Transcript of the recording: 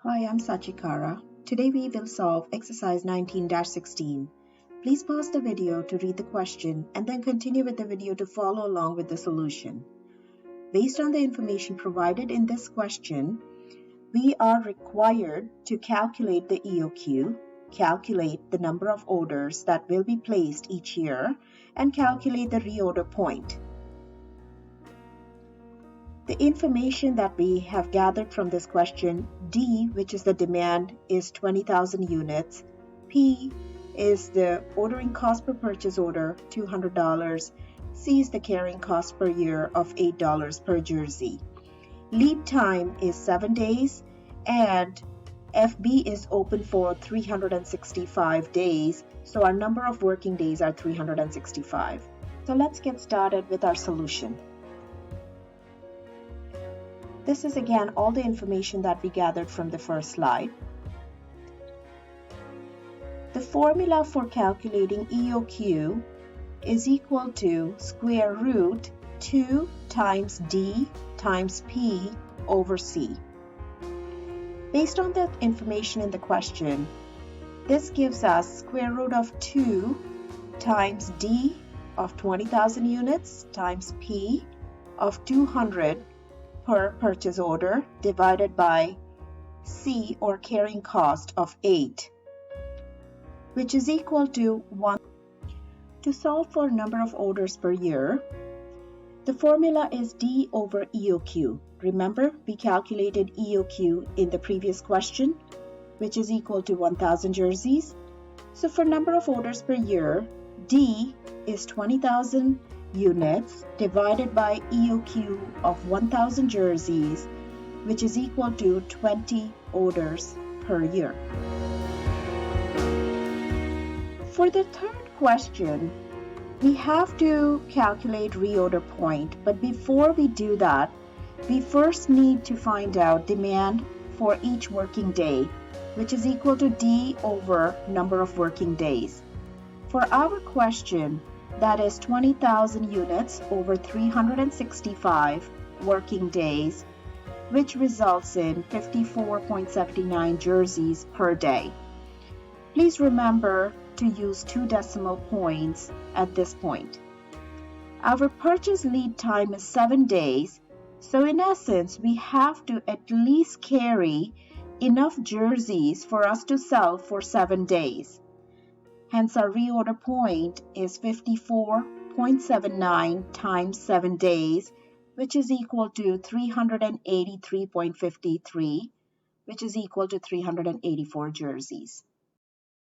Hi, I'm Sachikara. Today we will solve exercise 19-16. Please pause the video to read the question and then continue with the video to follow along with the solution. Based on the information provided in this question, we are required to calculate the EOQ, calculate the number of orders that will be placed each year, and calculate the reorder point. The information that we have gathered from this question, D, which is the demand, is 20,000 units. P is the ordering cost per purchase order, $200. C is the carrying cost per year of $8 per jersey. Lead time is 7 days, and FB is open for 365 days, so our number of working days are 365. So let's get started with our solution. This is again all the information that we gathered from the first slide. The formula for calculating EOQ is equal to square root 2 times D times P over C. Based on the information in the question, this gives us square root of 2 times D of 20,000 units times P of 200 per purchase order divided by C, or carrying cost, of 8, which is equal to 1. To solve for number of orders per year, the formula is D over EOQ. Remember, we calculated EOQ in the previous question, which is equal to 1,000 jerseys. So for number of orders per year, D is 20,000 units divided by EOQ of 1,000 jerseys, which is equal to 20 orders per year. For the third question, we have to calculate reorder point, but before we do that, we first need to find out demand for each working day, which is equal to D over number of working days. For our question, that is 20,000 units over 365 working days, which results in 54.79 jerseys per day. Please remember to use 2 decimal points at this point. Our purchase lead time is 7 days, so in essence, we have to at least carry enough jerseys for us to sell for 7 days. Hence, our reorder point is 54.79 times 7 days, which is equal to 383.53, which is equal to 384 jerseys.